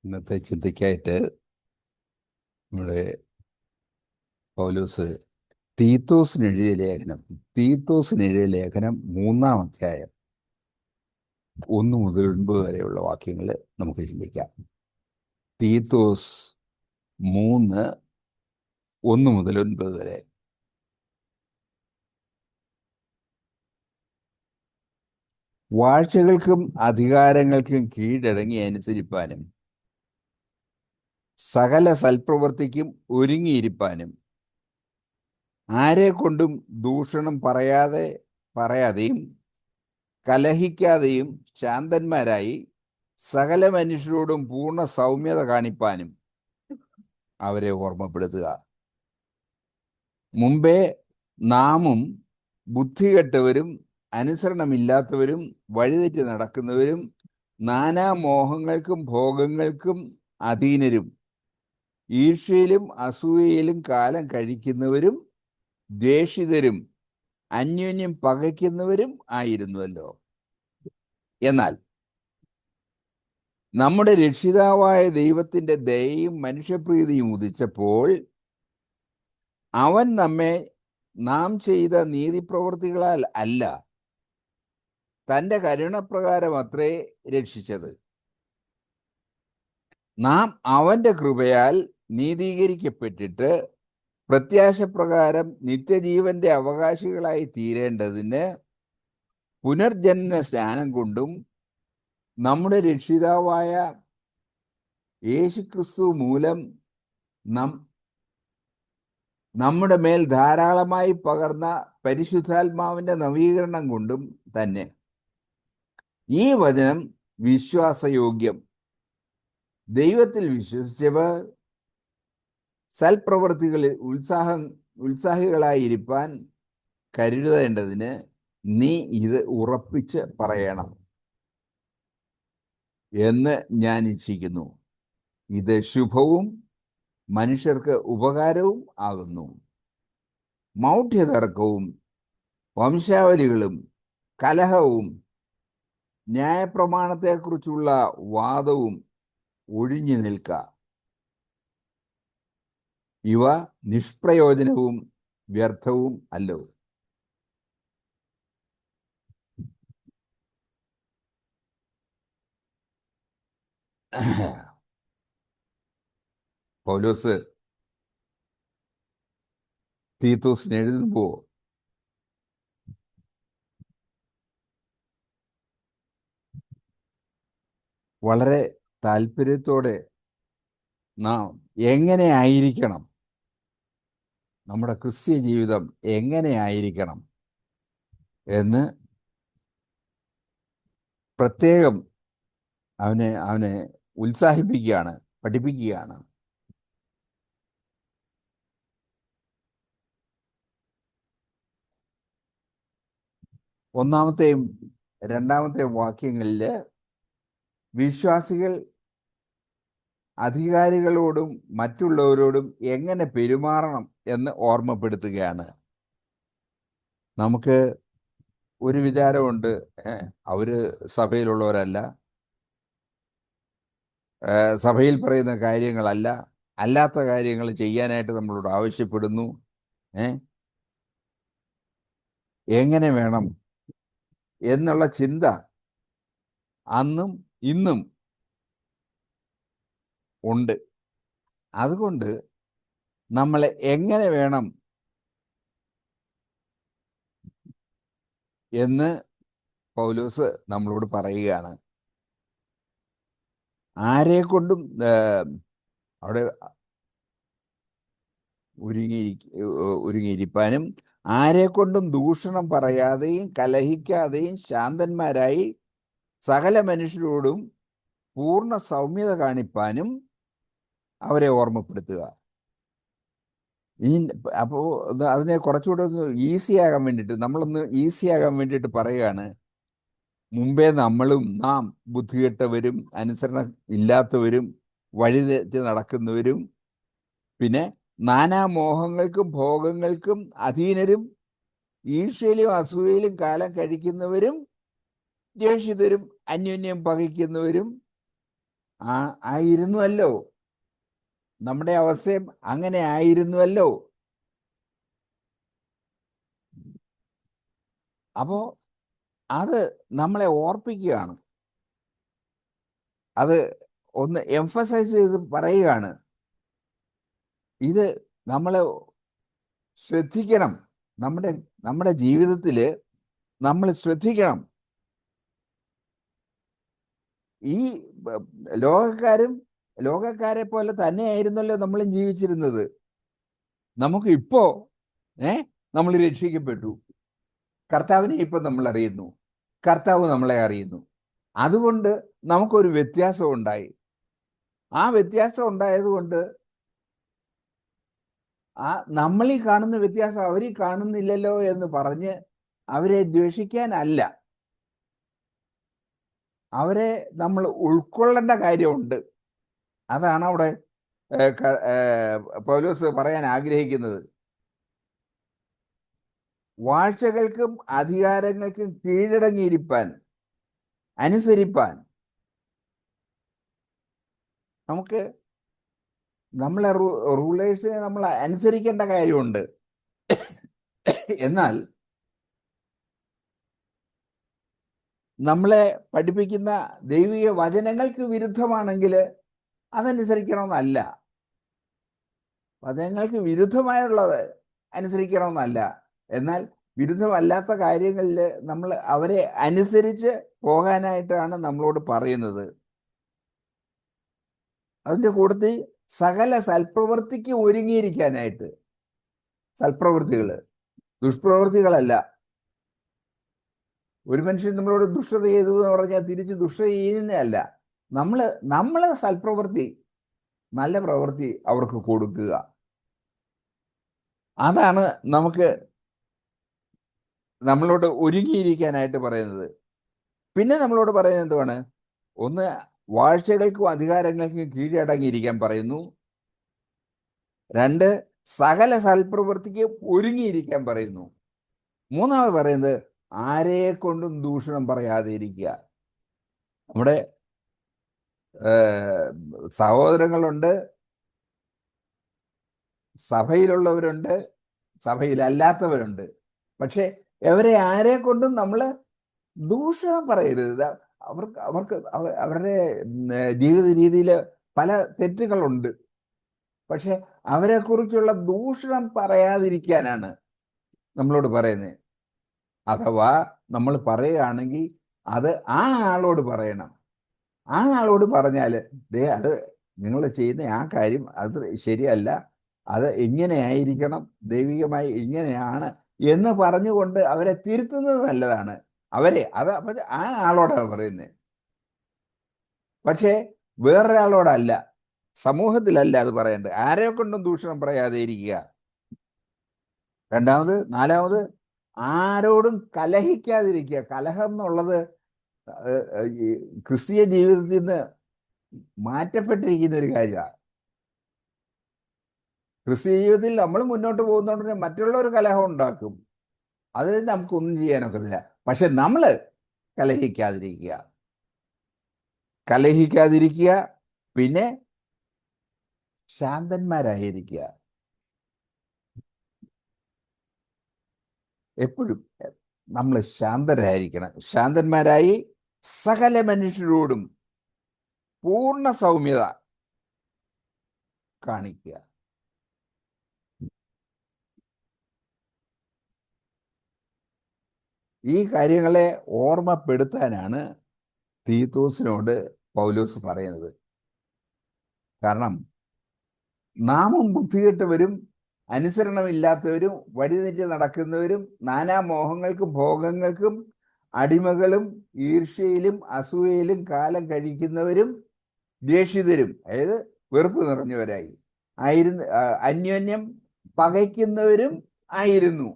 ഇന്നത്തെ ചിന്തയ്ക്കായിട്ട് നമ്മുടെ പൗലോസ് തീത്തോസിന് എഴുതിയ ലേഖനം 3-ാം അധ്യായം 1 മുതൽ 9 വരെയുള്ള വാക്യങ്ങൾ നമുക്ക് ചിന്തിക്കാം. തീത്തോസ് 3, 1 മുതൽ 9 വരെ. വാഴ്ചകൾക്കും അധികാരങ്ങൾക്കും കീഴടങ്ങി അനുസരിപ്പാനും സകല സൽപ്രവൃത്തിക്കും ഒരുങ്ങിയിരിപ്പാനും ആരെക്കൊണ്ടും ദൂഷണം പറയാതെയും കലഹിക്കാതെയും ശാന്തന്മാരായി സകല മനുഷ്യരോടും പൂർണ്ണ സൗമ്യത കാണിപ്പാനും അവരെ ഓർമ്മപ്പെടുത്തുക. മുമ്പേ നാമും ബുദ്ധികെട്ടവരും അനുസരണമില്ലാത്തവരും വഴിതെറ്റി നടക്കുന്നവരും നാനാമോഹങ്ങൾക്കും ഭോഗങ്ങൾക്കും അധീനരും ഈർഷ്യയിലും അസൂയയിലും കാലം കഴിക്കുന്നവരും ദ്വേഷിതരും അന്യോന്യം പകയ്ക്കുന്നവരും ആയിരുന്നുവല്ലോ. എന്നാൽ നമ്മുടെ രക്ഷിതാവായ ദൈവത്തിന്റെ ദയയും മനുഷ്യപ്രീതിയും ഉദിച്ചപ്പോൾ അവൻ നമ്മെ നാം ചെയ്ത നീതിപ്രവൃത്തികളാൽ അല്ല, തന്റെ കരുണപ്രകാരം അത്രേ രക്ഷിച്ചത്. നാം അവന്റെ കൃപയാൽ നീതീകരിക്കപ്പെട്ടിട്ട് പ്രത്യാശപ്രകാരം നിത്യജീവന്റെ അവകാശികളായി തീരേണ്ടതിന് പുനർജന്മ സ്നാനം കൊണ്ടും നമ്മുടെ രക്ഷിതാവായ യേശുക്രിസ്തു മൂലം നമ്മുടെ മേൽ ധാരാളമായി പകർന്ന പരിശുദ്ധാത്മാവിന്റെ നവീകരണം കൊണ്ടും തന്നെ. ഈ വചനം വിശ്വാസയോഗ്യം. ദൈവത്തിൽ വിശ്വസിച്ചവർ സൽപ്രവൃത്തികളിൽ ഉത്സാഹികളായിരിക്കാൻ കരുതേണ്ടതിന് നീ ഇത് ഉറപ്പിച്ച് പറയണം എന്ന് ഞാൻ ഇച്ഛിക്കുന്നു. ഇത് ശുഭവും മനുഷ്യർക്ക് ഉപകാരവും ആകുന്നു. മൗഢ്യതർക്കവും വംശാവലികളും കലഹവും ന്യായപ്രമാണത്തെക്കുറിച്ചുള്ള വാദവും ഒഴിഞ്ഞു നിൽക്ക. ഇവ നിഷ്പ്രയോജനവും വ്യർത്ഥവും അല്ലോ. പൗലോസ് തീത്തോസിന് എഴുതുമ്പോൾ വളരെ താല്പര്യത്തോടെ നാം എങ്ങനെ ആയിരിക്കണം, നമ്മുടെ ക്രിസ്തീയ ജീവിതം എങ്ങനെ ആയിരിക്കണം എന്ന് പ്രത്യേകം അവനെ ഉത്സാഹിപ്പിക്കുകയാണ്, പഠിപ്പിക്കുകയാണ്. ഒന്നാമത്തെയും രണ്ടാമത്തെയും വാക്യങ്ങളിൽ വിശ്വാസികൾ അധികാരികളോടും മറ്റുള്ളവരോടും എങ്ങനെ പെരുമാറണം എന്ന് ഓർമ്മപ്പെടുത്തുകയാണ്. നമുക്ക് ഒരു വിചാരമുണ്ട്, അവര് സഭയിലുള്ളവരല്ല, സഭയിൽ പറയുന്ന കാര്യങ്ങളല്ല, അല്ലാത്ത കാര്യങ്ങൾ ചെയ്യാനായിട്ട് നമ്മളോട് ആവശ്യപ്പെടുന്നു. എങ്ങനെ വേണം എന്നുള്ള ചിന്ത അന്നും ഇന്നും ഉണ്ട്. അതുകൊണ്ട് നമ്മൾ എങ്ങനെ വേണം എന്ന് പൗലോസ് നമ്മളോട് പറയുകയാണ്. ആരെക്കൊണ്ടും അവിടെ ഒരുങ്ങിയിരിപ്പാനും ആരെക്കൊണ്ടും ദൂഷണം പറയാതെയും കലഹിക്കാതെയും ശാന്തന്മാരായി സകല മനുഷ്യരോടും പൂർണ്ണ സൗമ്യത കാണിപ്പാനും അവരെ ഓർമ്മപ്പെടുത്തുക. അപ്പോൾ അതിനെ കുറച്ചുകൂടെ ഒന്ന് ഈസിയാകാൻ വേണ്ടിയിട്ട് പറയുകയാണ്. മുമ്പേ നാം ബുദ്ധികെട്ടവരും അനുസരണം ഇല്ലാത്തവരും വഴിതെറ്റി നടക്കുന്നവരും പിന്നെ നാനാമോഹങ്ങൾക്കും ഭോഗങ്ങൾക്കും അധീനരും ഈർഷ്യയിലും അസൂയയിലും കാലം കഴിക്കുന്നവരും ദ്വേഷിതരും അന്യോന്യം പകയ്ക്കുന്നവരും ആയിരുന്നുവല്ലോ. നമ്മുടെ അവസ്ഥയും അങ്ങനെ ആയിരുന്നുവല്ലോ. അപ്പോ അത് നമ്മളെ ഓർപ്പിക്കുകയാണ്, അത് ഒന്ന് എംഫസൈസ് ചെയ്ത് പറയുകയാണ്. ഇത് നമ്മൾ ശ്രദ്ധിക്കണം. നമ്മുടെ നമ്മുടെ ജീവിതത്തിൽ നമ്മൾ ശ്രദ്ധിക്കണം. ഈ ലോകക്കാരെ പോലെ തന്നെയായിരുന്നല്ലോ നമ്മളും ജീവിച്ചിരുന്നത്. നമുക്ക് ഇപ്പോ നമ്മൾ രക്ഷിക്കപ്പെട്ടു. കർത്താവിനെ ഇപ്പൊ നമ്മൾ അറിയുന്നു, കർത്താവ് നമ്മളെ അറിയുന്നു. അതുകൊണ്ട് നമുക്കൊരു വ്യത്യാസം ഉണ്ടായി. ആ വ്യത്യാസം ഉണ്ടായതുകൊണ്ട് നമ്മളീ കാണുന്ന വ്യത്യാസം അവരീ കാണുന്നില്ലല്ലോ എന്ന് പറഞ്ഞ് അവരെ ദ്വേഷിക്കാനല്ല, അവരെ നമ്മൾ ഉൾക്കൊള്ളേണ്ട കാര്യമുണ്ട്. അതാണ് അവിടെ പൗലോസ് പറയാൻ ആഗ്രഹിക്കുന്നത്. വാഴ്ചകൾക്കും അധികാരങ്ങൾക്കും കീഴടങ്ങിയിരിപ്പാൻ, അനുസരിപ്പാൻ നമുക്ക് നമ്മളെ റൂളേഴ്സിനെ നമ്മൾ അനുസരിക്കേണ്ട കാര്യമുണ്ട്. എന്നാൽ നമ്മളെ പഠിപ്പിക്കുന്ന ദൈവിക വചനങ്ങൾക്ക് വിരുദ്ധമാണെങ്കിൽ അതനുസരിക്കണമെന്നല്ല. വചനങ്ങൾക്ക് വിരുദ്ധമായുള്ളത് അനുസരിക്കണമെന്നല്ല. എന്നാൽ വിരുദ്ധമല്ലാത്ത കാര്യങ്ങളിൽ നമ്മൾ അവരെ അനുസരിച്ച് പോകാനായിട്ടാണ് നമ്മളോട് പറയുന്നത്. അതിൻ്റെ കൂട്ടത്തിൽ സകല സൽപ്രവൃത്തിക്ക് ഒരുങ്ങിയിരിക്കാനായിട്ട്. സൽപ്രവൃത്തികൾ, ദുഷ്പ്രവൃത്തികളല്ല. ഒരു മനുഷ്യൻ നമ്മളോട് ദുഷ്ടത ചെയ്തു എന്ന് പറഞ്ഞാൽ തിരിച്ച് ദുഷ്ടത ചെയ്യുന്നതല്ല. നമ്മൾ സൽപ്രവൃത്തി, നല്ല പ്രവൃത്തി അവർക്ക് കൊടുക്കുക. അതാണ് നമുക്ക് നമ്മളോട് ഒരുങ്ങിയിരിക്കാനായിട്ട് പറയുന്നത്. പിന്നെ നമ്മളോട് പറയുന്നത് എന്തുവാണ്? ഒന്ന്, വാഴ്ചകൾക്കും അധികാരങ്ങൾക്കും കീഴടങ്ങിയിരിക്കാൻ പറയുന്നു. രണ്ട്, സകല സൽപ്രവൃത്തിക്ക് ഒരുങ്ങിയിരിക്കാൻ പറയുന്നു. മൂന്നാമത് പറയുന്നത് ആരെ കൊണ്ടും ദൂഷണം പറയാതെ ഇരിക്കുക. നമ്മുടെ സഹോദരങ്ങളുണ്ട്, സഭയിലുള്ളവരുണ്ട്, സഭയിലല്ലാത്തവരുണ്ട്. പക്ഷെ അവരെ ആരെ കൊണ്ടും നമ്മൾ ദൂഷണം പറയരുത്. അവർക്ക് അവരുടെ ജീവിത രീതിയിൽ പല തെറ്റുകളുണ്ട്. പക്ഷെ അവരെക്കുറിച്ചുള്ള ദൂഷണം പറയാതിരിക്കാനാണ് നമ്മളോട് പറയുന്നത്. അഥവാ നമ്മൾ പറയുകയാണെങ്കിൽ അത് ആ ആളോട് പറയണം. ആ ആളോട് പറഞ്ഞാൽ അത് നിങ്ങൾ ചെയ്യുന്ന ആ കാര്യം അത് ശരിയല്ല, അത് ഇങ്ങനെയായിരിക്കണം, ദൈവികമായി ഇങ്ങനെയാണ് എന്ന് പറഞ്ഞുകൊണ്ട് അവരെ തിരുത്തുന്നത് നല്ലതാണ്. അത് ആ ആളോടാണ് പറയുന്നത്. പക്ഷേ വേറൊരാളോടല്ല, സമൂഹത്തിലല്ല അത് പറയേണ്ടത്. ആരെ കൊണ്ടും ദൂഷണം പറയാതെ ഇരിക്കുക. നാലാമത് ആരോടും കലഹിക്കാതിരിക്കുക. കലഹം എന്നുള്ളത് ക്രിസ്തീയ ജീവിതത്തിൽ നിന്ന് മാറ്റപ്പെട്ടിരിക്കുന്ന ഒരു കാര്യമാണ്. ക്രിസ്തീയ ജീവിതത്തിൽ നമ്മൾ മുന്നോട്ട് പോകുന്നതുകൊണ്ട് മറ്റുള്ളവർ കലഹം ഉണ്ടാക്കും, അത് നമുക്കൊന്നും ചെയ്യാനൊക്കത്തില്ല. പക്ഷെ നമ്മൾ കലഹിക്കാതിരിക്കുക, പിന്നെ ശാന്തന്മാരായിരിക്കുക. എപ്പോഴും നമ്മൾ ശാന്തരായിരിക്കണം. ശാന്തന്മാരായി സകല മനുഷ്യരോടും പൂർണ്ണ സൗമ്യത കാണിക്കുക. ഈ കാര്യങ്ങളെ ഓർമ്മപ്പെടുത്താനാണ് തീത്തോസിനോട് പൗലോസ് പറയുന്നത്. കാരണം നാമും ബുദ്ധികെട്ടവരും അനുസരണമില്ലാത്തവരും വഴിതെറ്റി നടക്കുന്നവരും നാനാമോഹങ്ങൾക്കും ഭോഗങ്ങൾക്കും അടിമകളും ഈർഷ്യയിലും അസൂയയിലും കാലം കഴിക്കുന്നവരും ദ്വേഷിതരും, അതായത് വെറുപ്പ് നിറഞ്ഞവരായി അന്യോന്യം പകയ്ക്കുന്നവരും ആയിരുന്നു.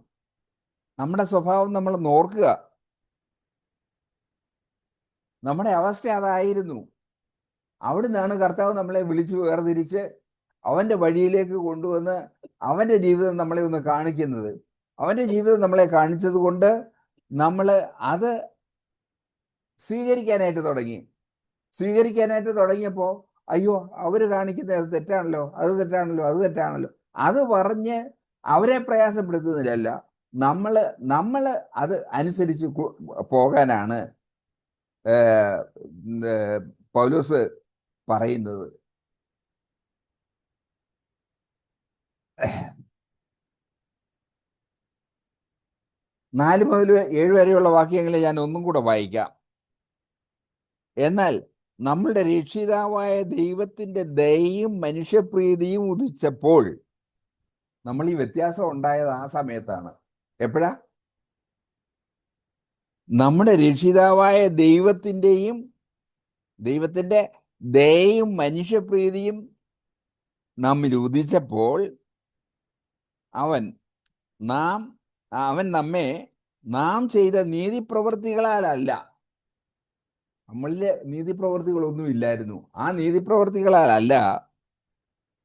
നമ്മുടെ സ്വഭാവം നമ്മൾ നോക്കുക. നമ്മുടെ അവസ്ഥ അതായിരുന്നു. അവിടുന്നാണ് കർത്താവ് നമ്മളെ വിളിച്ചു വേർതിരിച്ച് അവൻ്റെ വഴിയിലേക്ക് കൊണ്ടുവന്ന് അവൻ്റെ ജീവിതം നമ്മളെ ഒന്ന് കാണിക്കുന്നത്. അവൻ്റെ ജീവിതം നമ്മളെ കാണിച്ചത് കൊണ്ട് നമ്മൾ അത് സ്വീകരിക്കാനായിട്ട് തുടങ്ങി. സ്വീകരിക്കാനായിട്ട് തുടങ്ങിയപ്പോൾ അയ്യോ അവര് കാണിക്കുന്നത് അത് തെറ്റാണല്ലോ, അത് തെറ്റാണല്ലോ, അത് തെറ്റാണല്ലോ, അത് പറഞ്ഞ് അവരെ പ്രയാസപ്പെടുത്തുന്നില്ല. നമ്മള് അത് അനുസരിച്ച് പോകാനാണ് പൗലോസ് പറയുന്നത്. 4 മുതൽ 7 വരെയുള്ള വാക്യങ്ങൾ ഞാൻ ഒന്നും കൂടെ വായിക്കാം. എന്നാൽ നമ്മളുടെ രക്ഷിതാവായ ദൈവത്തിന്റെ ദയയും മനുഷ്യപ്രീതിയും ഉദിച്ചപ്പോൾ, നമ്മൾ ഈ വ്യത്യാസം ഉണ്ടായത് ആ സമയത്താണ്. എപ്പോഴാ? നമ്മുടെ രക്ഷിതാവായ ദൈവത്തിന്റെ ദയയും മനുഷ്യപ്രീതിയും നമ്മിൽ ഉദിച്ചപ്പോൾ അവൻ നമ്മെ നാം ചെയ്ത നീതിപ്രവൃത്തികളാലല്ല, നമ്മളിലെ നീതിപ്രവൃത്തികളൊന്നും ഇല്ലായിരുന്നു, ആ നീതിപ്രവൃത്തികളാലല്ല,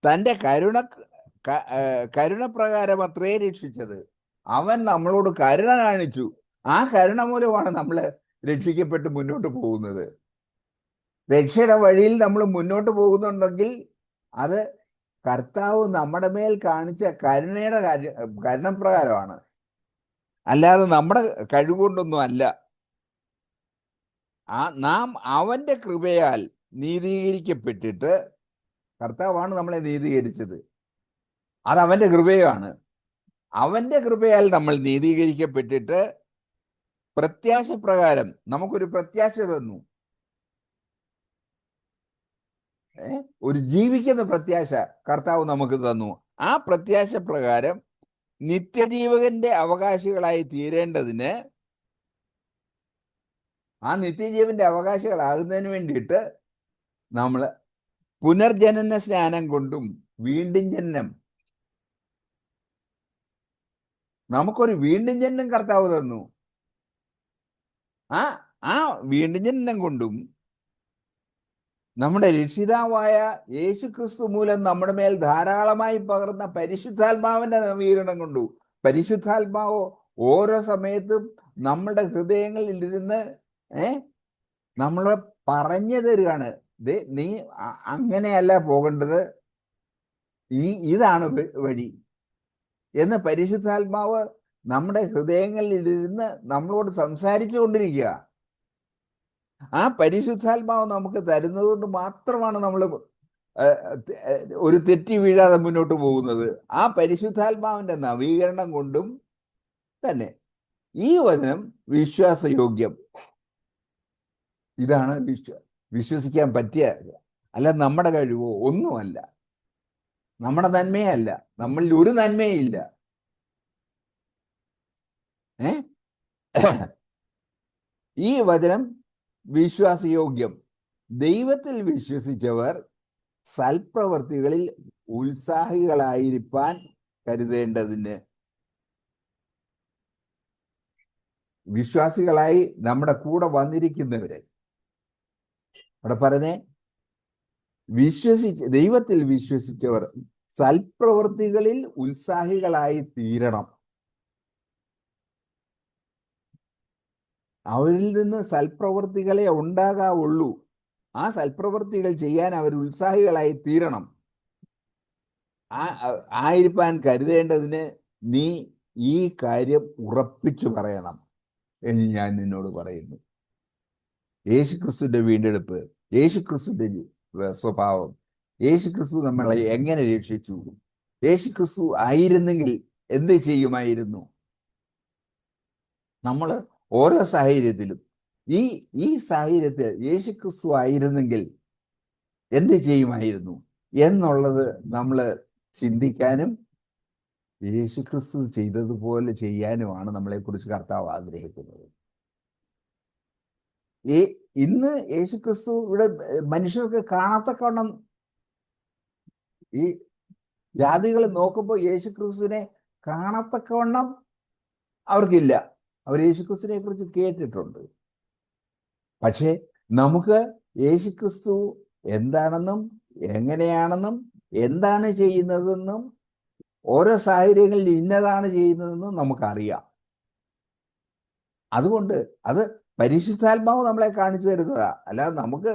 തൻ്റെ കരുണപ്രകാരം അത്രേ രക്ഷിച്ചത്. അവൻ നമ്മളോട് കരുണ കാണിച്ചു. ആ കരുണ മൂലമാണ് നമ്മൾ രക്ഷിക്കപ്പെട്ട് മുന്നോട്ട് പോകുന്നത്. രക്ഷയുടെ വഴിയിൽ നമ്മൾ മുന്നോട്ട് പോകുന്നുണ്ടെങ്കിൽ അത് കർത്താവ് നമ്മുടെ മേൽ കാണിച്ച കരുണപ്രകാരമാണ്, അല്ലാതെ നമ്മുടെ കഴിവുകൊണ്ടൊന്നും അല്ല. നാം അവന്റെ കൃപയാൽ നീതീകരിക്കപ്പെട്ടിട്ട്, കർത്താവാണ് നമ്മളെ നീതീകരിച്ചത്, അത് അവന്റെ കൃപയാണ്. അവന്റെ കൃപയാൽ നമ്മൾ നീതീകരിക്കപ്പെട്ടിട്ട് പ്രത്യാശ പ്രകാരം നമുക്കൊരു പ്രത്യാശ തന്നു, ഒരു ജീവിക്കുന്ന പ്രത്യാശ കർത്താവ് നമുക്ക് തന്നു. ആ പ്രത്യാശ പ്രകാരം നിത്യജീവന്റെ അവകാശികളായി തീരേണ്ടതിന്, ആ നിത്യജീവന്റെ അവകാശികളാകുന്നതിന് വേണ്ടിയിട്ട് നമ്മൾ പുനർജനന സ്നാനം കൊണ്ടും വീണ്ടും ജനനം, നമുക്കൊരു വീണ്ടും ജനനം കർത്താവ് തന്നു. ആ വീണ്ടും ജനനം കൊണ്ടും നമ്മുടെ രക്ഷിതാവായ യേശുക്രിസ്തു മൂലം നമ്മുടെ മേൽ ധാരാളമായി പകർന്ന പരിശുദ്ധാത്മാവിന്റെ നവീകരണം കൊണ്ടു. പരിശുദ്ധാത്മാവ് ഓരോ സമയത്തും നമ്മുടെ ഹൃദയങ്ങളിൽ ഇരുന്ന് നമ്മളെ പറഞ്ഞു തരികയാണ്, നീ അങ്ങനെയല്ല പോകേണ്ടത്, ഇതാണ് വഴി എന്ന് പരിശുദ്ധാത്മാവ് നമ്മുടെ ഹൃദയങ്ങളിൽ ഇരുന്ന് നമ്മളോട് സംസാരിച്ചു കൊണ്ടിരിക്കുക. ആ പരിശുദ്ധാത്മാവ് നമുക്ക് തരുന്നത് കൊണ്ട് മാത്രമാണ് നമ്മൾ ഒരു തെറ്റി വീഴാതെ മുന്നോട്ട് പോകുന്നത്. ആ പരിശുദ്ധാത്മാവിന്റെ നവീകരണം കൊണ്ടും തന്നെ ഈ വചനം വിശ്വാസയോഗ്യം. ഇതാണ് വിശ്വസിക്കാൻ പറ്റിയ, അല്ല നമ്മുടെ കഴിവോ ഒന്നുമല്ല, നമ്മുടെ നന്മയല്ല, നമ്മളിൽ ഒരു നന്മയില്ല. ഈ വചനം വിശ്വാസയോഗ്യം. ദൈവത്തിൽ വിശ്വസിച്ചവർ സൽപ്രവർത്തികളിൽ ഉത്സാഹികളായിരിക്കാൻ കരുതേണ്ടതിന്. വിശ്വാസികളായി നമ്മുടെ കൂടെ വന്നിരിക്കുന്നവരെ അവിടെ പറഞ്ഞേ, ദൈവത്തിൽ വിശ്വസിച്ചവർ സൽപ്രവർത്തികളിൽ ഉത്സാഹികളായി തീരണം. അവരിൽ നിന്ന് സൽപ്രവൃത്തികളെ ഉണ്ടാകാവുള്ളൂ. ആ സൽപ്രവൃത്തികൾ ചെയ്യാൻ അവർ ഉത്സാഹികളായി തീരണം. ആയിരിക്കാൻ കരുതേണ്ടതിന് നീ ഈ കാര്യം ഉറപ്പിച്ചു പറയണം എന്ന് ഞാൻ നിന്നോട് പറയുന്നു. യേശുക്രിസ്തുവിന്റെ വീണ്ടെടുപ്പ്, യേശുക്രിസ്തുവിന്റെ സ്വഭാവം, യേശുക്രിസ്തു നമ്മളെ എങ്ങനെ രക്ഷിച്ചു, യേശുക്രിസ്തു ആയിരുന്നെങ്കിൽ എന്ത് ചെയ്യുമായിരുന്നു, നമ്മൾ ഓരോ സാഹചര്യത്തിലും ഈ സാഹചര്യത്തിൽ യേശുക്രിസ്തു ആയിരുന്നെങ്കിൽ എന്ത് ചെയ്യുമായിരുന്നു എന്നുള്ളത് നമ്മൾ ചിന്തിക്കാനും യേശുക്രിസ്തു ചെയ്തതുപോലെ ചെയ്യാനുമാണ് നമ്മളെക്കുറിച്ച് കർത്താവ് ആഗ്രഹിക്കുന്നത്. ഇന്ന് യേശുക്രിസ്തു ഇവിടെ മനുഷ്യർക്ക് കാണാത്തക്കവണ്ണം, ഈ ജാതികൾ നോക്കുമ്പോൾ യേശുക്രിസ്തുവിനെ കാണത്തക്കവണ്ണം അവർക്കില്ല. അവർ യേശുക്രിസ്തുവിനെ കുറിച്ച് കേട്ടിട്ടുണ്ട്. പക്ഷേ നമുക്ക് യേശുക്രിസ്തു എന്താണെന്നും എങ്ങനെയാണെന്നും എന്താണ് ചെയ്യുന്നതെന്നും ഓരോ സാഹചര്യങ്ങളിൽ ഇന്നതാണ് ചെയ്യുന്നതെന്നും നമുക്കറിയാം. അതുകൊണ്ട് അത് പരിശുദ്ധാത്മാവ് നമ്മളെ കാണിച്ചു തരുന്നതാ. അല്ലാതെ നമുക്ക്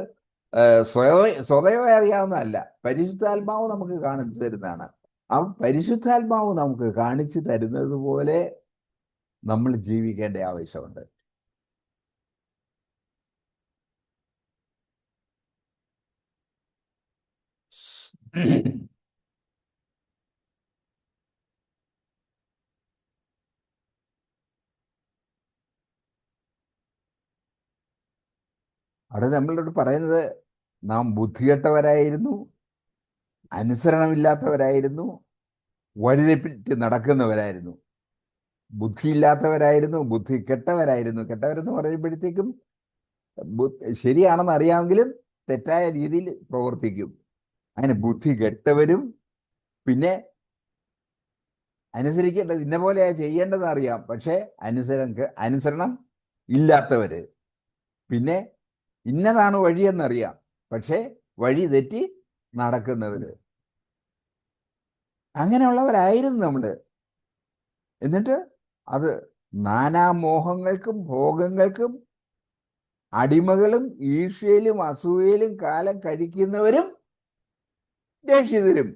സ്വതവേ അറിയാവുന്നതല്ല. പരിശുദ്ധാത്മാവ് നമുക്ക് കാണിച്ചു തരുന്നതാണ്. ആ പരിശുദ്ധാത്മാവ് നമുക്ക് കാണിച്ചു തരുന്നത് പോലെ നമ്മൾ ജീവിക്കേണ്ട ആവശ്യമുണ്ട്. അവിടെ നമ്മളോട് പറയുന്നത് നാം ബുദ്ധികെട്ടവരായിരുന്നു, അനുസരണമില്ലാത്തവരായിരുന്നു, വഴിതെറ്റി നടക്കുന്നവരായിരുന്നു. ബുദ്ധിയില്ലാത്തവരായിരുന്നു, ബുദ്ധി കെട്ടവരായിരുന്നു. കെട്ടവരെന്ന് പറയുമ്പോഴത്തേക്കും ശരിയാണെന്ന് അറിയാമെങ്കിലും തെറ്റായ രീതിയിൽ പ്രവർത്തിക്കും. അങ്ങനെ ബുദ്ധി കെട്ടവരും, പിന്നെ അനുസരിക്കേണ്ടത് ഇന്ന പോലെയാ ചെയ്യേണ്ടത് അറിയാം, പക്ഷെ അനുസരണം ഇല്ലാത്തവര്, പിന്നെ ഇന്നതാണ് വഴിയെന്നറിയാം, പക്ഷെ വഴി തെറ്റി നടക്കുന്നവര്. അങ്ങനെയുള്ളവരായിരുന്നു നമ്മള്. എന്നിട്ട് അത് നാനാമോഹങ്ങൾക്കും ഭോഗങ്ങൾക്കും അടിമകളും ഈർഷ്യയിലും അസൂയയിലും കാലം കഴിക്കുന്നവരും ദേഷ്യത്തിലും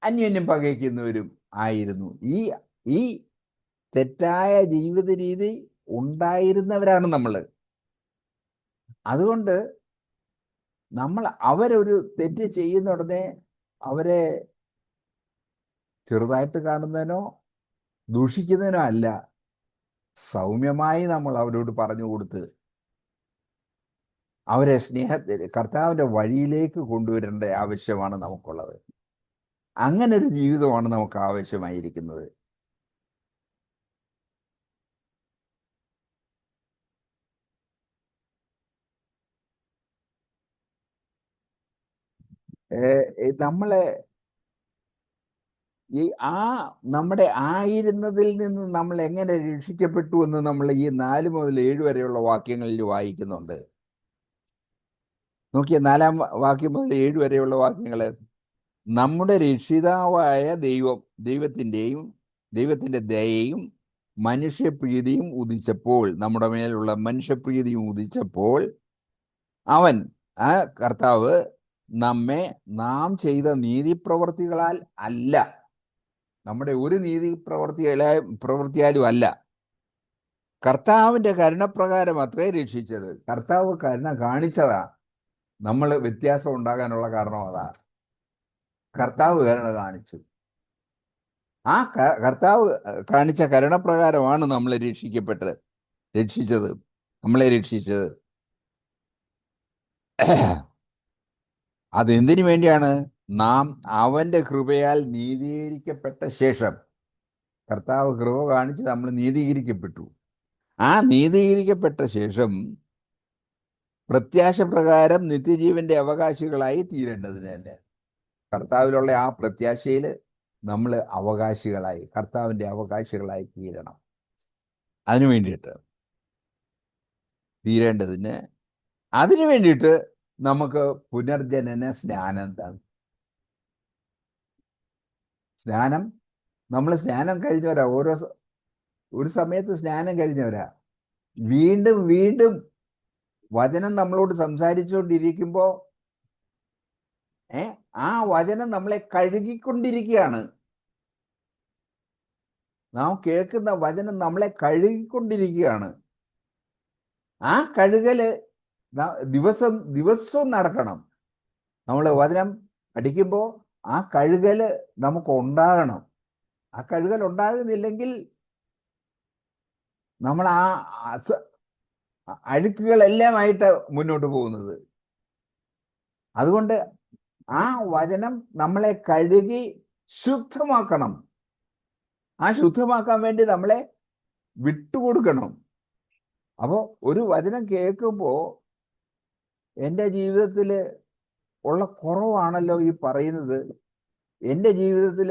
അന്യോന്യം പകയ്ക്കുന്നവരും ആയിരുന്നു. ഈ തെറ്റായ ജീവിത രീതി ഉണ്ടായിരുന്നവരാണ് നമ്മൾ. അതുകൊണ്ട് നമ്മൾ അവരൊരു തെറ്റ് ചെയ്യുന്ന ഉടനെ അവരെ ചെറുതായിട്ട് കാണുന്നതിനോ ദൂഷിക്കുന്നതിനോ അല്ല, സൗമ്യമായി നമ്മൾ അവരോട് പറഞ്ഞു കൊടുത്ത് അവരെ കർത്താവിൻ്റെ വഴിയിലേക്ക് കൊണ്ടുവരേണ്ട ആവശ്യമാണ് നമുക്കുള്ളത്. അങ്ങനെ ഒരു ജീവിതമാണ് നമുക്ക് ആവശ്യമായിരിക്കുന്നത്. നമ്മളെ നമ്മുടെ ആയിരുന്നതിൽ നിന്ന് നമ്മൾ എങ്ങനെ രക്ഷിക്കപ്പെട്ടു എന്ന് നമ്മൾ ഈ 4 മുതൽ 7 വരെയുള്ള വാക്യങ്ങളിൽ വായിക്കുന്നുണ്ട്. നോക്കിയ 4-ാം വാക്യം മുതൽ 7 വരെയുള്ള വാക്യങ്ങൾ. നമ്മുടെ രക്ഷിതാവായ ദൈവത്തിൻ്റെ ദയയും മനുഷ്യപ്രീതിയും ഉദിച്ചപ്പോൾ, നമ്മുടെ മേലുള്ള മനുഷ്യപ്രീതിയും ഉദിച്ചപ്പോൾ, അവൻ, ആ കർത്താവ്, നാം ചെയ്ത നീതിപ്രവർത്തികളാൽ അല്ല, നമ്മുടെ ഒരു പ്രവൃത്തിയാലും അല്ല, കർത്താവിൻ്റെ കരുണപ്രകാരം അത്രേ രക്ഷിച്ചത്. കർത്താവ് കരുണ കാണിച്ചതാ. നമ്മൾ വ്യത്യാസം ഉണ്ടാകാനുള്ള കാരണം അതാ. കർത്താവ് കരുണ കാണിച്ചു. ആ കർത്താവ് കാണിച്ച കരുണപ്രകാരമാണ് നമ്മളെ രക്ഷിച്ചത്. അതെന്തിനു വേണ്ടിയാണ്? നാം അവന്റെ കൃപയാൽ നീതീകരിക്കപ്പെട്ട ശേഷം. കർത്താവ് കൃപ കാണിച്ച് നമ്മൾ നീതീകരിക്കപ്പെട്ടു. ആ നീതീകരിക്കപ്പെട്ട ശേഷം പ്രത്യാശ പ്രകാരം നിത്യജീവന്റെ അവകാശികളായി തീരേണ്ടതിനല്ലേ. കർത്താവിലുള്ള ആ പ്രത്യാശയിൽ നമ്മൾ കർത്താവിൻ്റെ അവകാശികളായി തീരണം. അതിനു വേണ്ടിയിട്ട് തീരേണ്ടതിന്, അതിനു വേണ്ടിയിട്ട് നമുക്ക് പുനർജനന സ്നാനം. നമ്മൾ സ്നാനം കഴിഞ്ഞവരാ. ഒരു സമയത്ത് സ്നാനം കഴിഞ്ഞവരാ. വീണ്ടും വീണ്ടും വചനം നമ്മളോട് സംസാരിച്ചുകൊണ്ടിരിക്കുമ്പോൾ ആ വചനം നമ്മളെ കഴുകിക്കൊണ്ടിരിക്കുകയാണ്. നാം കേൾക്കുന്ന വചനം നമ്മളെ കഴുകിക്കൊണ്ടിരിക്കുകയാണ്. ആ കഴുകല് ദിവസവും നടക്കണം. നമ്മൾ വചനം പഠിക്കുമ്പോൾ ആ കഴുകല് നമുക്ക് ഉണ്ടാകണം. ആ കഴുകൽ ഉണ്ടാകുന്നില്ലെങ്കിൽ നമ്മൾ ആ അഴുക്കുകളെല്ലാമായിട്ട് മുന്നോട്ട് പോകുന്നത്. അതുകൊണ്ട് ആ വചനം നമ്മളെ കഴുകി ശുദ്ധമാക്കണം. ആ ശുദ്ധമാക്കാൻ വേണ്ടി നമ്മളെ വിട്ടുകൊടുക്കണം. അപ്പോൾ ഒരു വചനം കേൾക്കുമ്പോൾ എൻ്റെ ജീവിതത്തിൽ ഉള്ള കുറവാണല്ലോ ഈ പറയുന്നത്, എൻ്റെ ജീവിതത്തിൽ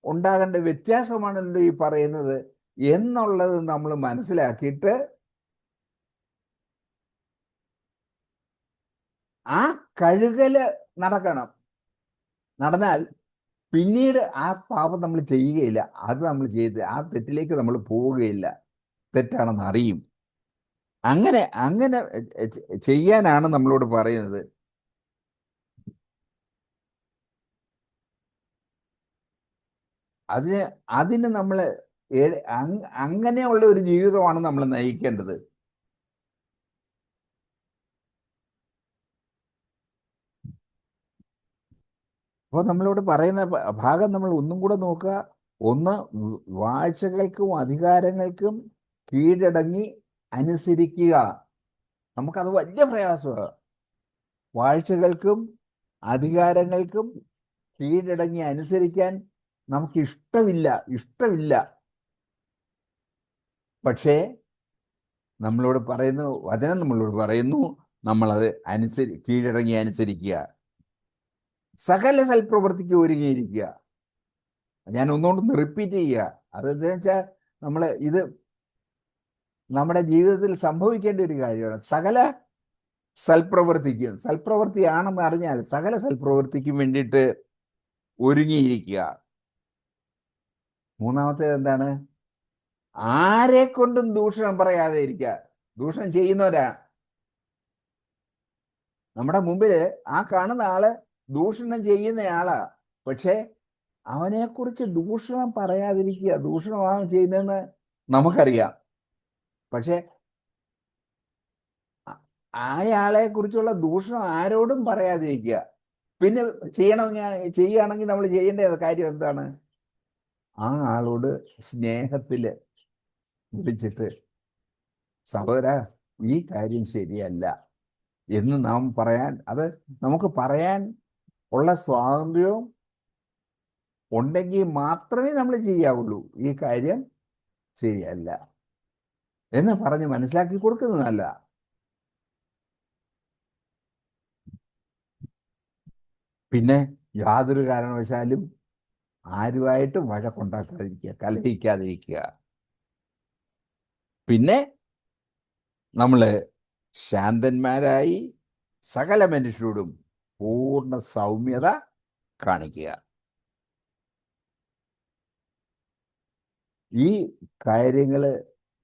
ഉണ്ടാകേണ്ട വ്യത്യാസമാണല്ലോ ഈ പറയുന്നത് എന്നുള്ളത് നമ്മൾ മനസ്സിലാക്കിയിട്ട് ആ കഴുകല് നടന്നാൽ പിന്നീട് ആ പാപം നമ്മൾ ചെയ്യുകയില്ല. അത് നമ്മൾ ചെയ്ത് ആ തെറ്റിലേക്ക് നമ്മൾ പോവുകയില്ല. തെറ്റാണെന്ന് അറിയും. അങ്ങനെ അങ്ങനെ ചെയ്യാനാണ് നമ്മളോട് പറയുന്നത്. അതിന് അതിന് നമ്മൾ അങ്ങനെയുള്ള ഒരു ജീവിതമാണ് നമ്മൾ നയിക്കേണ്ടത്. അപ്പോൾ നമ്മളോട് പറയുന്ന ഭാഗം നമ്മൾ ഒന്നും കൂടെ നോക്കുക. ഒന്ന്, വാഴ്ചകൾക്കും അധികാരങ്ങൾക്കും കീഴടങ്ങി അനുസരിക്കുക. നമുക്കത് വലിയ പ്രയാസമാണ്. വാഴ്ചകൾക്കും അധികാരങ്ങൾക്കും കീഴടങ്ങി അനുസരിക്കാൻ നമുക്ക് ഇഷ്ടമില്ല. പക്ഷേ നമ്മളോട് പറയുന്നു, വചനം നമ്മളോട് പറയുന്നു, നമ്മളത് കീഴടങ്ങി അനുസരിക്കുക. സകല സൽപ്രവൃത്തിക്ക് ഒരുങ്ങിയിരിക്കുക. ഞാൻ ഒന്നുകൊണ്ടൊന്ന് റിപ്പീറ്റ് ചെയ്യുക. അതെന്താ വെച്ചാൽ ഇത് നമ്മുടെ ജീവിതത്തിൽ സംഭവിക്കേണ്ട ഒരു കാര്യമാണ്. സകല സൽപ്രവൃത്തിയാണെന്ന് അറിഞ്ഞാൽ സകല സൽപ്രവൃത്തിക്കും വേണ്ടിയിട്ട് ഒരുങ്ങിയിരിക്കുക. മൂന്നാമത്തേത് എന്താണ്? ആരെ കൊണ്ടും ദൂഷണം പറയാതെ ഇരിക്കുക. ദൂഷണം ചെയ്യുന്നവരാ നമ്മുടെ മുമ്പിൽ ആ കാണുന്ന ആള് ദൂഷണം ചെയ്യുന്നയാളാ. പക്ഷെ അവനെക്കുറിച്ച് ദൂഷണം പറയാതിരിക്കുക. ദൂഷണമാണ് ചെയ്യുന്നതെന്ന് നമുക്കറിയാം. പക്ഷെ അയാളെ കുറിച്ചുള്ള ദൂഷണം ആരോടും പറയാതിരിക്കുക. പിന്നെ ചെയ്യുകയാണെങ്കിൽ നമ്മൾ ചെയ്യേണ്ട കാര്യം എന്താണ്? ആ ആളോട് സ്നേഹത്തില് വിളിച്ചിട്ട്, സഹോദര, ഈ കാര്യം ശരിയല്ല എന്ന് അത് നമുക്ക് പറയാൻ ഉള്ള സ്വാതന്ത്ര്യവും ഉണ്ടെങ്കിൽ മാത്രമേ നമ്മൾ ചെയ്യാവുള്ളൂ. ഈ കാര്യം ശരിയല്ല എന്ന് പറഞ്ഞ് മനസ്സിലാക്കി കൊടുക്കുന്നതല്ല. പിന്നെ യാതൊരു കാരണവശാലും ആരുമായിട്ടും വഴക്കുണ്ടാക്കാതിരിക്കുക, കലഹിക്കാതിരിക്കുക. പിന്നെ നമ്മൾ ശാന്തന്മാരായി സകല മനുഷ്യരോടും പൂർണ്ണ സൗമ്യത കാണിക്കുക. ഈ കാര്യങ്ങൾ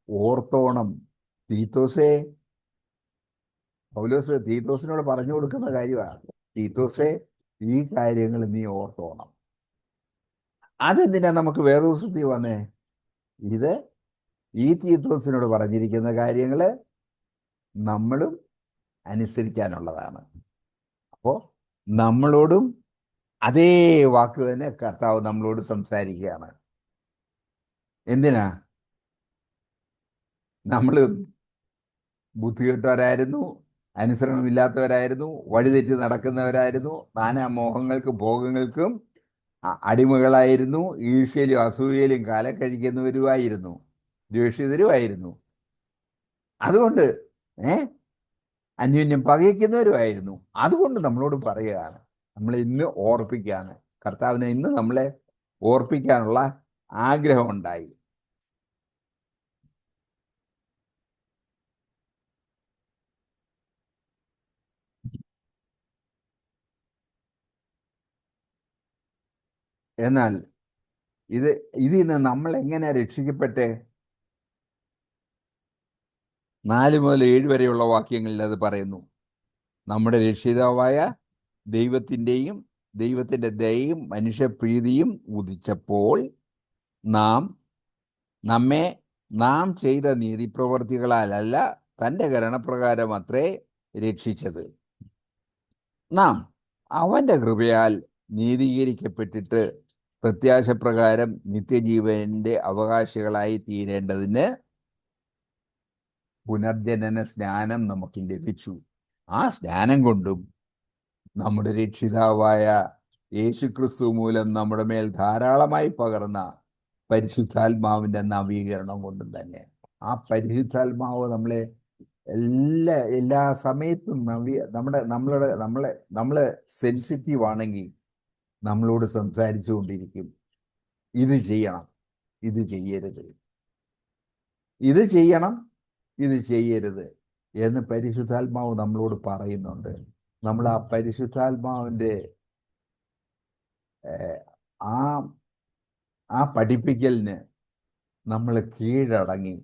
ഓർത്തോണം. പൗലോസ് തീത്തോസിനോട് പറഞ്ഞു കൊടുക്കുന്ന കാര്യമാണ്. തീത്തോസേ, ഈ കാര്യങ്ങൾ നീ ഓർത്തോണം. അതെന്തിനാ നമുക്ക് വേദപുസ്തകത്തിൽ വന്നേ? ഇത് ഈ തീത്തോസിനോട് പറഞ്ഞിരിക്കുന്ന കാര്യങ്ങൾ നമ്മളും അനുസരിക്കാനുള്ളതാണ്. അപ്പോൾ നമ്മളോടും അതേ വാക്ക് തന്നെ കർത്താവ് നമ്മളോട് സംസാരിക്കുകയാണ്. എന്തിനാ? നമ്മൾ ബുദ്ധികെട്ടവരായിരുന്നു, അനുസരണമില്ലാത്തവരായിരുന്നു, വഴിതെറ്റി നടക്കുന്നവരായിരുന്നു, നാനാ മോഹങ്ങൾക്കും ഭോഗങ്ങൾക്കും അടിമകളായിരുന്നു, ഈർഷ്യയിലും അസൂയയിലും കാലം കഴിക്കുന്നവരുമായിരുന്നു, ദ്വേഷിതരുമായിരുന്നു. അതുകൊണ്ട് അന്യോന്യം പകയ്ക്കുന്നവരുമായിരുന്നു. അതുകൊണ്ട് നമ്മളോട് പറയുകയാണ്, നമ്മളെ ഇന്ന് ഓർപ്പിക്കുകയാണ്. കർത്താവിനെ ഇന്ന് നമ്മളെ ഓർപ്പിക്കാനുള്ള ആഗ്രഹമുണ്ടായി. എന്നാൽ ഇതിന്ന് നമ്മൾ എങ്ങനെ രക്ഷിക്കപ്പെട്ടെ? 4 മുതൽ 7 വരെയുള്ള വാക്യങ്ങളിൽ അത് പറയുന്നു. നമ്മുടെ രക്ഷിതാവായ ദൈവത്തിൻ്റെ ദയയും മനുഷ്യപ്രീതിയും ഉദിച്ചപ്പോൾ നാം ചെയ്ത നീതിപ്രവർത്തികളാലല്ല, തൻ്റെ കരുണപ്രകാരം അത്രേ രക്ഷിച്ചത്. നാം അവൻ്റെ കൃപയാൽ നീതീകരിക്കപ്പെട്ടിട്ട് പ്രത്യാശപ്രകാരം നിത്യജീവന്റെ അവകാശികളായി തീരേണ്ടതിന് പുനർജനന സ്നാനം നമുക്ക് ലഭിച്ചു. ആ സ്നാനം കൊണ്ടും നമ്മുടെ രക്ഷിതാവായ യേശുക്രിസ്തു മൂലം നമ്മുടെ മേൽ ധാരാളമായി പകർന്ന പരിശുദ്ധാത്മാവിന്റെ നവീകരണം കൊണ്ടും തന്നെ. ആ പരിശുദ്ധാത്മാവ് നമ്മളെ എല്ലാ സമയത്തും നമ്മള് സെൻസിറ്റീവ് ആണെങ്കിൽ നമ്മളോട് സംസാരിച്ചു കൊണ്ടിരിക്കും. ഇത് ചെയ്യണം, ഇത് ചെയ്യരുത്, ഇത് ചെയ്യണം, ഇത് ചെയ്യരുത് എന്ന് പരിശുദ്ധാത്മാവ് നമ്മളോട് പറയുന്നുണ്ട്. നമ്മൾ ആ പരിശുദ്ധാത്മാവിൻ്റെ ആ പഠിപ്പിക്കലിന് നമ്മൾ കീഴടങ്ങി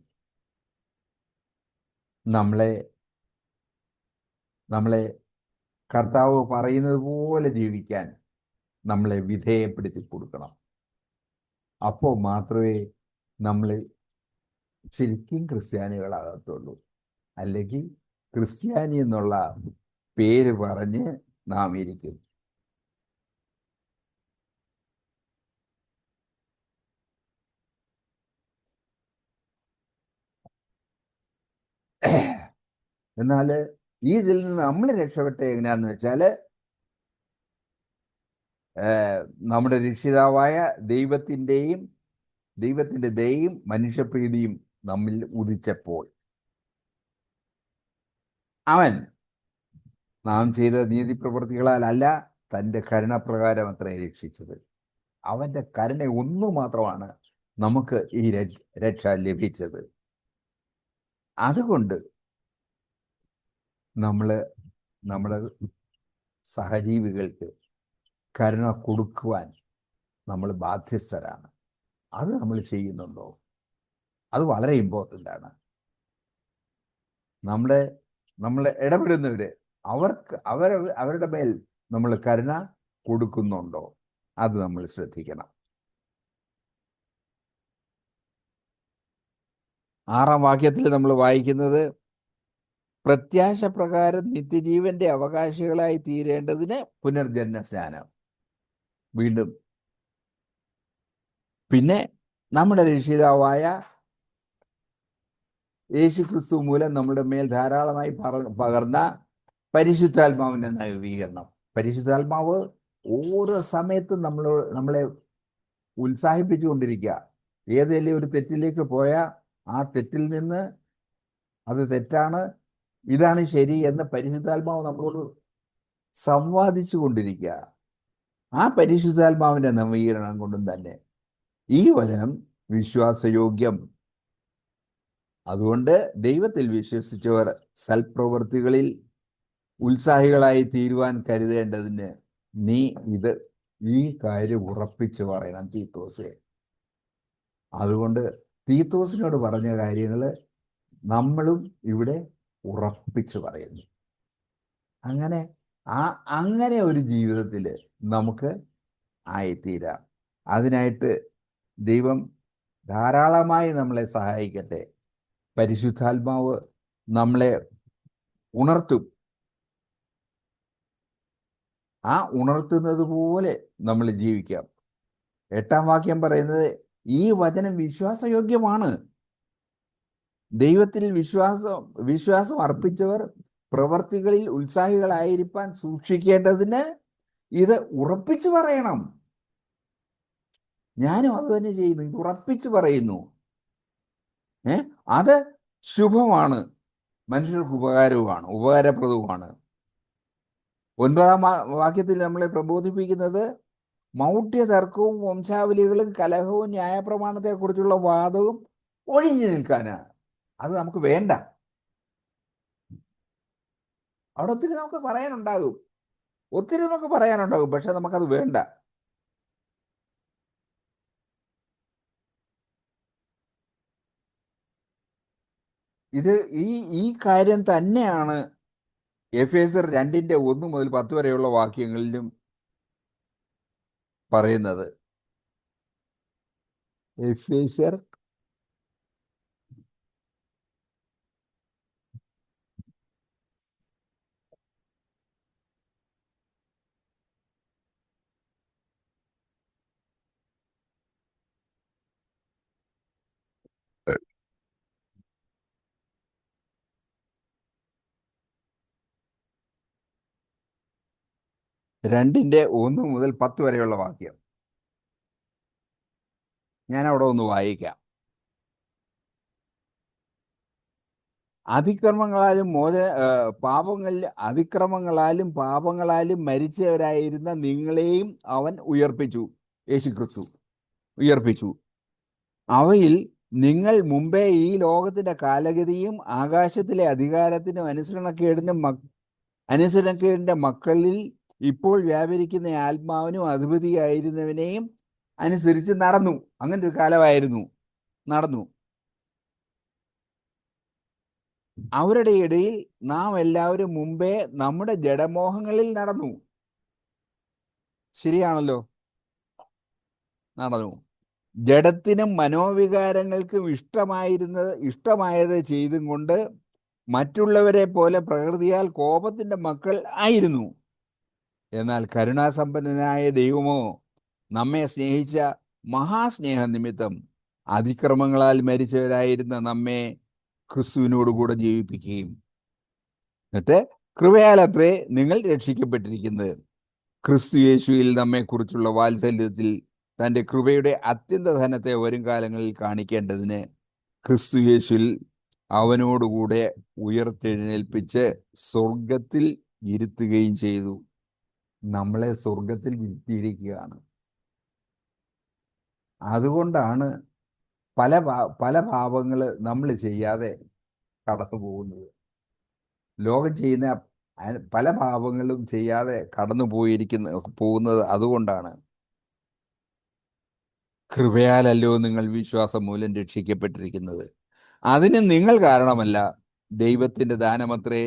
നമ്മളെ നമ്മളെ കർത്താവ് പറയുന്നത് പോലെ ജീവിക്കാൻ നമ്മളെ വിധേയപ്പെടുത്തി കൊടുക്കണം. അപ്പോൾ മാത്രമേ നമ്മൾ ശരിക്കും ക്രിസ്ത്യാനികളാകത്തുള്ളൂ. അല്ലെങ്കിൽ ക്രിസ്ത്യാനി എന്നുള്ള പേര് പറഞ്ഞ് നാം ഇരിക്കും. എന്നാൽ ഇതിൽ നിന്ന് നമ്മൾ രക്ഷപ്പെട്ട എങ്ങനെയാന്ന് വെച്ചാൽ നമ്മുടെ രക്ഷിതാവായ ദൈവത്തിൻ്റെ ദയയും മനുഷ്യപ്രീതിയും നമ്മിൽ ഉദിച്ചപ്പോൾ അവൻ നാം ചെയ്ത നീതിപ്രവൃത്തികളാൽ അല്ല, തൻ്റെ കരുണപ്രകാരം അത്ര രക്ഷിച്ചത്. അവൻ്റെ കരുണ ഒന്നു മാത്രമാണ് നമുക്ക് ഈ രക്ഷ ലഭിച്ചത്. അതുകൊണ്ട് നമ്മൾ നമ്മുടെ സഹജീവികൾക്ക് കരുണ കൊടുക്കുവാൻ നമ്മൾ ബാധ്യസ്ഥരാണ്. അത് നമ്മൾ ചെയ്യുന്നുണ്ടോ? അത് വളരെ ഇമ്പോർട്ടൻ്റ് ആണ്. നമ്മൾ ഇടപെടുന്നവര് അവരുടെ മേൽ നമ്മൾ കരുണ കൊടുക്കുന്നുണ്ടോ? അത് നമ്മൾ ശ്രദ്ധിക്കണം. 6-ാം വാക്യത്തിൽ നമ്മൾ വായിക്കുന്നത്, പ്രത്യാശ പ്രകാരം നിത്യജീവന്റെ അവകാശികളായി തീരേണ്ടതിന് പുനർജന്മ സ്നാനം. വീണ്ടും പിന്നെ നമ്മുടെ രക്ഷിതാവായ യേശുക്രിസ്തു മൂലം നമ്മുടെ മേൽ ധാരാളമായി പകർന്ന പരിശുദ്ധാത്മാവിൻ്റെ നവീകരണം. പരിശുദ്ധാത്മാവ് ഓരോ സമയത്തും നമ്മളെ ഉത്സാഹിപ്പിച്ചുകൊണ്ടിരിക്കുക. ഏതെങ്കിലും ഒരു തെറ്റിലേക്ക് പോയാൽ ആ തെറ്റിൽ നിന്ന് അത് തെറ്റാണ്, ഇതാണ് ശരി എന്ന് പരിശുദ്ധാത്മാവ് നമ്മളോട് സംവാദിച്ചു കൊണ്ടിരിക്കുക. ആ പരിശുദ്ധാത്മാവിൻ്റെ നവീകരണം കൊണ്ടും തന്നെ ഈ വചനം വിശ്വാസയോഗ്യം. അതുകൊണ്ട് ദൈവത്തിൽ വിശ്വസിച്ചവർ സൽപ്രവൃത്തികളിൽ ഉത്സാഹികളായി തീരുവാൻ കരുതേണ്ടതിന് നീ ഈ കാര്യം ഉറപ്പിച്ചു പറയണം തീത്തോസേ. അതുകൊണ്ട് തീത്തോസിനോട് പറഞ്ഞ കാര്യങ്ങൾ നമ്മളും ഇവിടെ ഉറപ്പിച്ചു പറയുന്നു. അങ്ങനെ ഒരു ജീവിതത്തിൽ നമുക്ക് ആയിത്തീരാം. അതിനായിട്ട് ദൈവം ധാരാളമായി നമ്മളെ സഹായിക്കട്ടെ. പരിശുദ്ധാത്മാവ് നമ്മളെ ഉണർത്തും. ആ ഉണർത്തുന്നത് പോലെ നമ്മൾ ജീവിക്കാം. 8-ാം വാക്യം പറയുന്നത്, ഈ വചനം വിശ്വാസയോഗ്യമാണ്. ദൈവത്തിൽ വിശ്വാസം അർപ്പിച്ചവർ പ്രവർത്തികളിൽ ഉത്സാഹികളായിരിക്കാൻ സൂക്ഷിക്കേണ്ടതിന് ഇത് ഉറപ്പിച്ചു പറയണം. ഞാനും അത് തന്നെ ചെയ്യുന്നു, ഇത് ഉറപ്പിച്ചു പറയുന്നു. അത് ശുഭമാണ്, മനുഷ്യർക്ക് ഉപകാരപ്രദവുമാണ്. 9-ാം വാക്യത്തിൽ നമ്മളെ പ്രബോധിപ്പിക്കുന്നത്, മൗഢ്യ തർക്കവും വംശാവലികളും കലഹവും ന്യായപ്രമാണത്തെക്കുറിച്ചുള്ള വാദവും ഒഴിഞ്ഞു നിൽക്കാനാണ്. അത് നമുക്ക് വേണ്ട. അവിടെ ഒത്തിരി നമുക്ക് പറയാനുണ്ടാകും, പക്ഷെ നമുക്കത് വേണ്ട. ഇത് ഈ കാര്യം തന്നെയാണ് എഫേസ്യർ 2:1-10 വരെയുള്ള വാക്യങ്ങളിലും പറയുന്നത്. എഫേസ്യർ 2:1-10 വരെയുള്ള വാക്യം ഞാൻ അവിടെ ഒന്ന് വായിക്കാം. അതിക്രമങ്ങളാലും പാപങ്ങളാലും മരിച്ചവരായിരുന്ന നിങ്ങളെയും അവൻ യേശുക്രിസ്തു ഉയർപ്പിച്ചു. അവയിൽ നിങ്ങൾ മുമ്പേ ഈ ലോകത്തിന്റെ കാലഗതിയും ആകാശത്തിലെ അധികാരത്തിനും അനുസരണക്കേടിന്റെ മക്കളിൽ ഇപ്പോൾ വ്യാപരിക്കുന്ന ആത്മാവിനും അധിപതിയായിരുന്നവനെയും അനുസരിച്ച് നടന്നു. അങ്ങനെ ഒരു കാലമായിരുന്നു, നടന്നു. അവരുടെ ഇടയിൽ നാം എല്ലാവരും മുമ്പേ നമ്മുടെ ജഡമോഹങ്ങളിൽ നടന്നു. ശരിയാണല്ലോ, നടന്നു. ജഡത്തിനും മനോവികാരങ്ങൾക്കും ഇഷ്ടമായത് ചെയ്തും കൊണ്ട് മറ്റുള്ളവരെ പോലെ പ്രകൃതിയാൽ കോപത്തിന്റെ മക്കൾ ആയിരുന്നു. എന്നാൽ കരുണാസമ്പന്നനായ ദൈവമോ നമ്മെ സ്നേഹിച്ച മഹാസ്നേഹ നിമിത്തം അതിക്രമങ്ങളാൽ മരിച്ചവരായിരുന്ന നമ്മെ ക്രിസ്തുവിനോട് കൂടെ ജീവിപ്പിക്കുകയും, എന്നിട്ട് കൃപയാലത്രേ നിങ്ങൾ രക്ഷിക്കപ്പെട്ടിരിക്കുന്നത്. ക്രിസ്തു യേശുവിൽ നമ്മെക്കുറിച്ചുള്ള വാത്സല്യത്തിൽ തൻ്റെ കൃപയുടെ അത്യന്ത ധനത്തെ വരും കാലങ്ങളിൽ കാണിക്കേണ്ടതിന് ക്രിസ്തു യേശുവിൽ അവനോടുകൂടെ ഉയർത്തെഴുന്നേൽപ്പിച്ച് സ്വർഗത്തിൽ ഇരുത്തുകയും ചെയ്തു. നമ്മളെ സ്വർഗത്തിൽ ഇരുത്തിയിരിക്കുകയാണ്. അതുകൊണ്ടാണ് പല പാപങ്ങൾ നമ്മൾ ചെയ്യാതെ കടന്നു പോകുന്നത്. ലോകം ചെയ്യുന്ന പല പാപങ്ങളും ചെയ്യാതെ കടന്നു പോകുന്നത് അതുകൊണ്ടാണ്. കൃപയാലല്ലോ നിങ്ങൾ വിശ്വാസം മൂലം രക്ഷിക്കപ്പെട്ടിരിക്കുന്നത്. അതിന് നിങ്ങൾ കാരണമല്ല, ദൈവത്തിന്റെ ദാനമത്രേ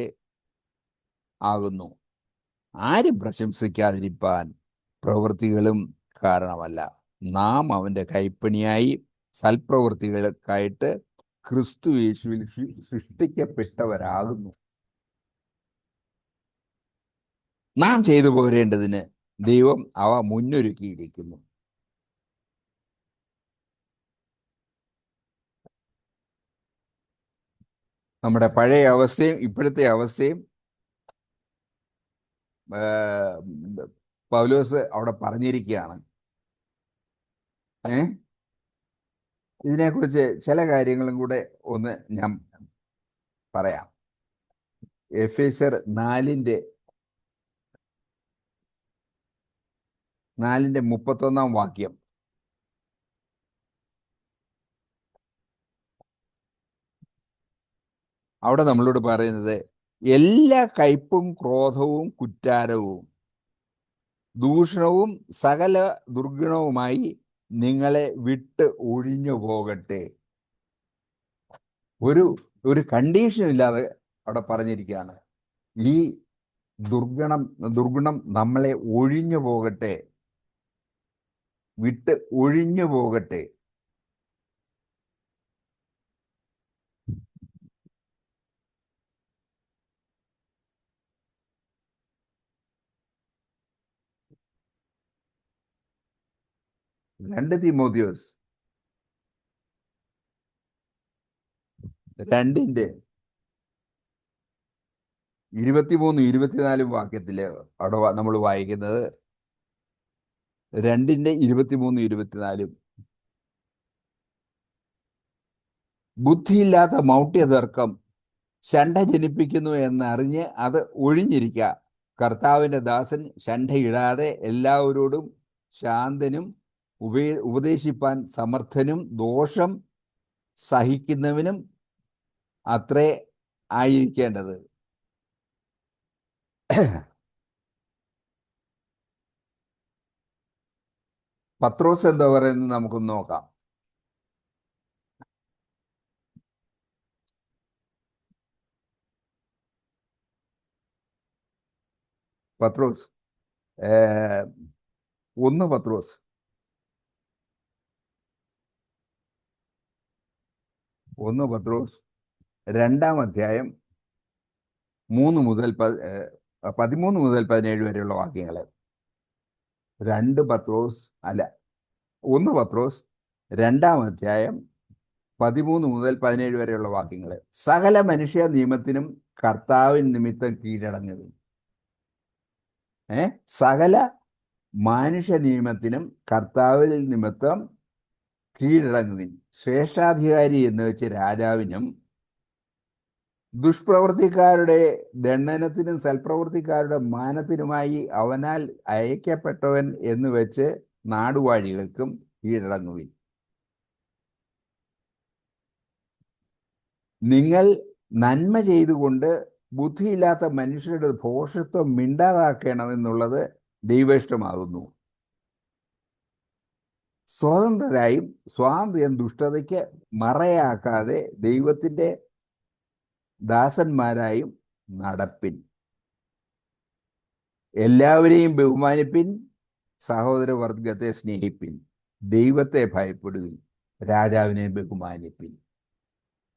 ആകുന്നു. ആരും പ്രശംസിക്കാതിരിപ്പാൻ പ്രവൃത്തികളും കാരണമല്ല. നാം അവന്റെ കൈപ്പണിയായി സൽപ്രവൃത്തികൾക്കായിട്ട് ക്രിസ്തു യേശുവിൽ സൃഷ്ടിക്കപ്പെട്ടവരാകുന്നു, നാം ചെയ്തു പോരേണ്ടതിന് ദൈവം അവ മുന്നൊരുക്കിയിരിക്കുന്നു. നമ്മുടെ പഴയ അവസ്ഥയും ഇപ്പോഴത്തെ അവസ്ഥയും പൗലോസ് അവിടെ പറഞ്ഞിരിക്കുകയാണ്. ഇതിനെക്കുറിച്ച് ചില കാര്യങ്ങളും കൂടെ ഒന്ന് ഞാൻ പറയാം. എഫേസ്യർ 4:31 വാക്യം. അവിടെ നമ്മളോട് പറയുന്നത്, എല്ലാ കയ്പും ക്രോധവും കുറ്റാരവും ദൂഷണവും സകല ദുർഗുണവുമായി നിങ്ങളെ വിട്ട് ഒഴിഞ്ഞു പോകട്ടെ. ഒരു കണ്ടീഷൻ ഇല്ലാതെ അവിടെ പറഞ്ഞിരിക്കുകയാണ്. ഈ ദുർഗുണം നമ്മളെ ഒഴിഞ്ഞു പോകട്ടെ, വിട്ട് ഒഴിഞ്ഞു പോകട്ടെ. രണ്ട് തീമോഥെയോസ് 2:23-24 വാക്യത്തില് അവിടെ നമ്മൾ വായിക്കുന്നത്, 2:23-24. ബുദ്ധിയില്ലാത്ത മൗഢ്യതർക്കം ശണ്ഠ ജനിപ്പിക്കുന്നു എന്നറിഞ്ഞ് അത് ഒഴിഞ്ഞിരിക്കുക. കർത്താവിന്റെ ദാസൻ ശണ്ഠയിടാതെ എല്ലാവരോടും ശാന്തനും ഉപദേശിപ്പാൻ സമർത്ഥനും ദോഷം സഹിക്കുന്നവനും അത്രേ ആയിരിക്കേണ്ടത്. പത്രോസ് എന്താ പറയുന്നത് നമുക്കൊന്ന് നോക്കാം. പത്രോസ് 1 പത്രോസ് 2-ാം അധ്യായം 13 മുതൽ 17 വരെയുള്ള വാക്യങ്ങൾ. 1 പത്രോസ് 2-ാം അധ്യായം 13 മുതൽ 17 വരെയുള്ള വാക്യങ്ങൾ. സകല മനുഷ്യ നിയമത്തിനും കർത്താവിൻ നിമിത്തം കീഴടങ്ങുക. സകല മനുഷ്യ നിയമത്തിനും കർത്താവിൽ നിമിത്തം കീഴടങ്ങുവിൻ. ശ്രേഷ്ഠാധികാരി എന്ന് വെച്ച് രാജാവിനും, ദുഷ്പ്രവൃത്തിക്കാരുടെ ദണ്ഡനത്തിനും സൽപ്രവൃത്തിക്കാരുടെ മാനത്തിനുമായി അവനാൽ അയക്കപ്പെട്ടവൻ എന്ന് വെച്ച് നാടുവാഴികൾക്കും കീഴടങ്ങുവിൻ. നിങ്ങൾ നന്മ ചെയ്തുകൊണ്ട് ബുദ്ധിയില്ലാത്ത മനുഷ്യരുടെ ഭോഷത്വം മിണ്ടാതാക്കണമെന്നുള്ളത് ദൈവേഷ്ടമാകുന്നു. സ്വതന്ത്രരായും സ്വാതന്ത്ര്യം ദുഷ്ടതയ്ക്ക് മറയാക്കാതെ ദൈവത്തിന്റെ ദാസന്മാരായും നടപ്പിൻ. എല്ലാവരെയും ബഹുമാനിപ്പിൻ, സഹോദരവർഗത്തെ സ്നേഹിപ്പിൻ, ദൈവത്തെ ഭയപ്പെടുവിൻ, രാജാവിനെ ബഹുമാനിപ്പിൻ.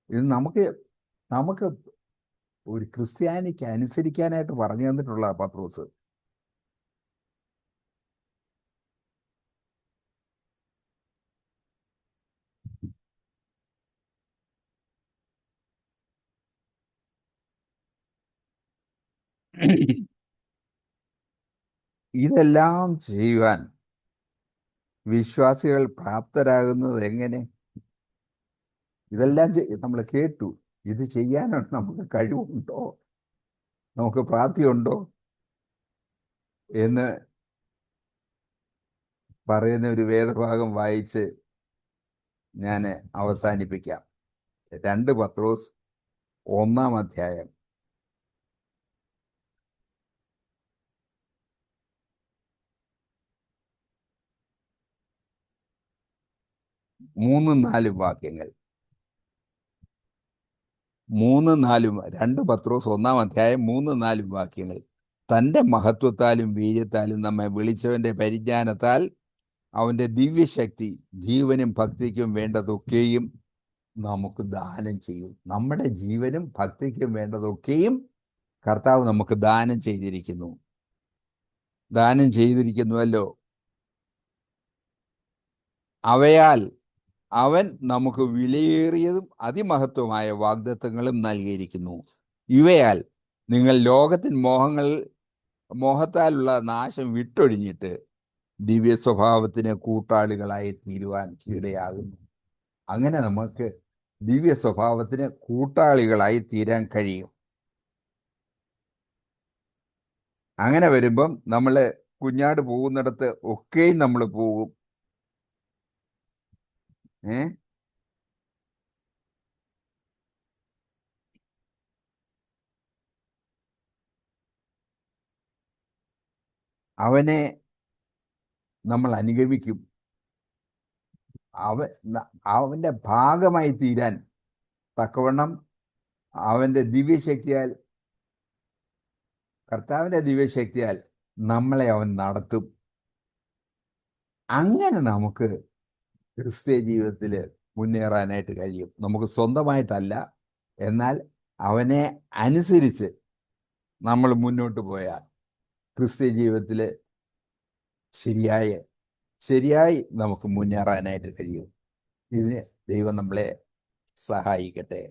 ഇത് നമുക്ക് നമുക്ക് ഒരു ക്രിസ്ത്യാനിക്ക് അനുസരിക്കാനായിട്ട് പറഞ്ഞു തന്നിട്ടുള്ള പത്രോസ്. ഇതെല്ലാം ചെയ്യുവാൻ വിശ്വാസികൾ പ്രാപ്തരാകുന്നത് എങ്ങനെ? ഇതെല്ലാം നമ്മൾ കേട്ടു. ഇത് ചെയ്യാനാണ് നമുക്ക് കഴിവുണ്ടോ, നമുക്ക് പ്രാപ്തിയുണ്ടോ എന്ന് പറയുന്ന ഒരു വേദഭാഗം വായിച്ച് ഞാൻ അവസാനിപ്പിക്കാം. 2 പത്രോസ് 1-ാം അധ്യായം 3-4 വാക്യങ്ങൾ. 2 പത്രോസ് 1-ാം അധ്യായം 3-4 വാക്യങ്ങൾ. തൻ്റെ മഹത്വത്താലും വീര്യത്താലും നമ്മെ വിളിച്ചവന്റെ പരിജ്ഞാനത്താൽ അവന്റെ ദിവ്യശക്തി ജീവനും ഭക്തിക്കും വേണ്ടതൊക്കെയും നമുക്ക് ദാനം ചെയ്യും. നമ്മുടെ ജീവനും ഭക്തിക്കും വേണ്ടതൊക്കെയും കർത്താവ് നമുക്ക് ദാനം ചെയ്തിരിക്കുന്നുവല്ലോ. അവയാൽ അവൻ നമുക്ക് വിലയേറിയതും അതിമഹത്വമായ വാഗ്ദത്തങ്ങളും നൽകിയിരിക്കുന്നു. ഇവയാൽ നിങ്ങൾ ലോകത്തിൻ മോഹത്താലുള്ള നാശം വിട്ടൊഴിഞ്ഞിട്ട് ദിവ്യ സ്വഭാവത്തിന് കൂട്ടാളികളായി തീരുവാൻ ഇടയാകുന്നു. അങ്ങനെ നമുക്ക് ദിവ്യ സ്വഭാവത്തിന് കൂട്ടാളികളായി തീരാൻ കഴിയും. അങ്ങനെ വരുമ്പം നമ്മൾ കുഞ്ഞാട് പോകുന്നിടത്ത് ഒക്കെയും നമ്മൾ പോകും. അവനെ നമ്മൾ അനുഗമിക്കും. അവന്റെ ഭാഗമായി തീരാൻ തക്കവണ്ണം കർത്താവിന്റെ ദിവ്യശക്തിയാൽ നമ്മളെ അവൻ നടത്തും. അങ്ങനെ നമുക്ക് ക്രിസ്തീയ ജീവിതത്തിൽ മുന്നേറാനായിട്ട് കഴിയും. നമുക്ക് സ്വന്തമായിട്ടല്ല, എന്നാൽ അവനെ അനുസരിച്ച് നമ്മൾ മുന്നോട്ട് പോയാൽ ക്രിസ്തീയ ജീവിതത്തിൽ ശരിയായി നമുക്ക് മുന്നേറാനായിട്ട് കഴിയും. ഇതിന് ദൈവം നമ്മളെ സഹായിക്കട്ടെ.